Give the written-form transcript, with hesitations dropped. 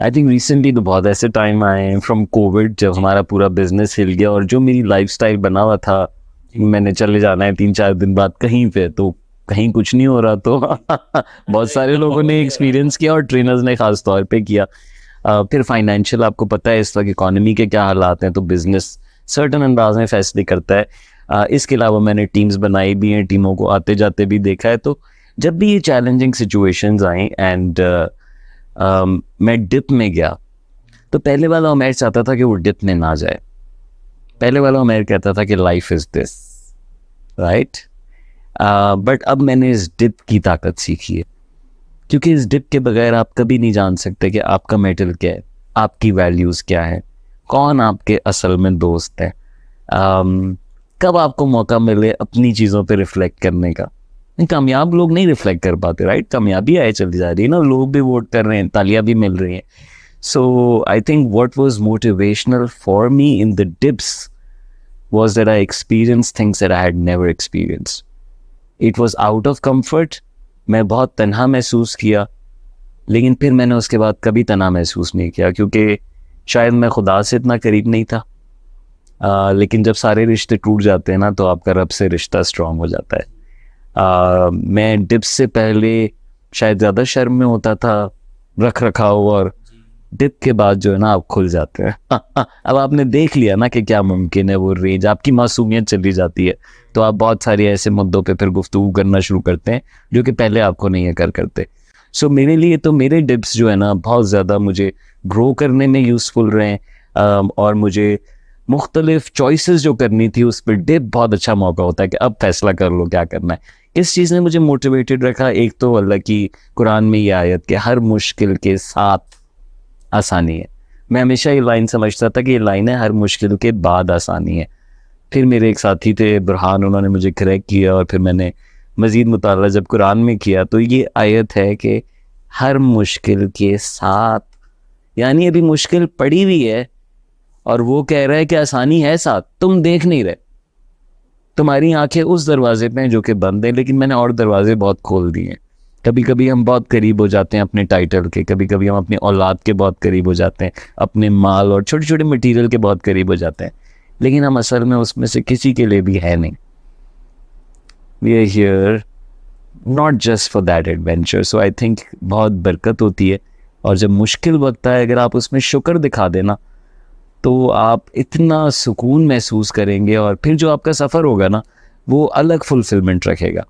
I think recently तो बहुत ऐसे टाइम आए हैं फ्रॉम कोविड, जब हमारा पूरा बिजनेस हिल गया और जो मेरी लाइफस्टाइल बना हुआ था, मैंने चले जाना है 3-4 दिन बाद कहीं पे, तो कहीं कुछ नहीं हो रहा, तो बहुत सारे लोगों ने एक्सपीरियंस किया और ट्रेनर्स ने खास तौर पे किया। फिर फाइनेंशियल, आपको पता है इस वक्त इकोनॉमी के क्या हालात हैं, तो बिजनेस सर्टन अंदाज में फैसले करता है। इसके अलावा मैंने टीम्स बनाई भी हैं, टीमों को आते जाते भी देखा है। तो जब भी ये चैलेंजिंग सिचुएशंस आई एंड मैं डिप में गया, तो पहले वाला उमेर चाहता था कि वो डिप में ना जाए। पहले वाला उमेर कहता था कि life is this, right. But अब मैंने इस डिप की ताकत सीखी है, क्योंकि इस डिप के बगैर आप कभी नहीं जान सकते कि आपका मेटल क्या है, आपकी वैल्यूज़ क्या है, कौन आपके असल में दोस्त है, कब आपको मौका मिले अपनी चीज़ों पे रिफ्लेक्ट करने का। कामयाब लोग नहीं रिफ्लेक्ट कर पाते, राइट। कामयाबी आए चली जा रही है ना, लोग भी वोट कर रहे हैं, तालियां भी मिल रही हैं। So I think what was motivational for me in the dips was that I experienced things that I had never experienced. It was out of comfort. मैं बहुत तन्हा महसूस किया, लेकिन फिर मैंने उसके बाद कभी तन्हा महसूस नहीं किया, क्योंकि शायद मैं खुदा से इतना करीब नहीं था। लेकिन जब सारे रिश्ते टूट जाते हैं ना, तो आपका रब से रिश्ता स्ट्रांग हो जाता है। मैं डिप्स से पहले शायद ज़्यादा शर्म में होता था, रख रखाव, और डिप के बाद जो है ना आप खुल जाते हैं। अब आपने देख लिया ना कि क्या मुमकिन है, वो रेंज, आपकी मासूमियत चली जाती है, तो आप बहुत सारे ऐसे मुद्दों पे फिर गुफ्तगू करना शुरू करते हैं जो कि पहले आपको नहीं करते। सो मेरे लिए तो मेरे डिप्स जो है ना बहुत ज़्यादा मुझे ग्रो करने में यूज़फुल रहे हैं, और मुझे मुख्तलिफ चॉइसेस जो करनी थी उस पर डिप बहुत अच्छा मौका होता है कि अब फैसला कर लो क्या करना है। इस चीज़ ने मुझे मोटिवेटेड रखा। एक तो अल्लाह की कुरान में ये आयत कि हर मुश्किल के साथ आसानी है। मैं हमेशा ये लाइन समझता था कि ये लाइन है हर मुश्किल के बाद आसानी है। फिर मेरे एक साथी थे बुरहान, उन्होंने मुझे करेक्ट किया, और फिर मैंने मज़ीद मुताला जब कुरान में किया तो ये आयत है कि हर मुश्किल के साथ, यानी अभी मुश्किल पड़ी हुई है और वो कह रहा है कि आसानी है साथ, तुम देख नहीं रहे, तुम्हारी आंखें उस दरवाजे पे हैं जो कि बंद है, लेकिन मैंने और दरवाजे बहुत खोल दिए हैं। कभी कभी हम बहुत करीब हो जाते हैं अपने टाइटल के, कभी कभी हम अपनी औलाद के बहुत करीब हो जाते हैं, अपने माल और छोटे छोटे मटेरियल के बहुत करीब हो जाते हैं, लेकिन हम असल में उसमें से किसी के लिए भी है नहीं। We are here not just for that adventure. So I think बहुत बरकत होती है, और जब मुश्किल वक्त है अगर आप उसमें शुक्र दिखा देना तो आप इतना सुकून महसूस करेंगे, और फिर जो आपका सफ़र होगा ना वो अलग फुलफिलमेंट रखेगा।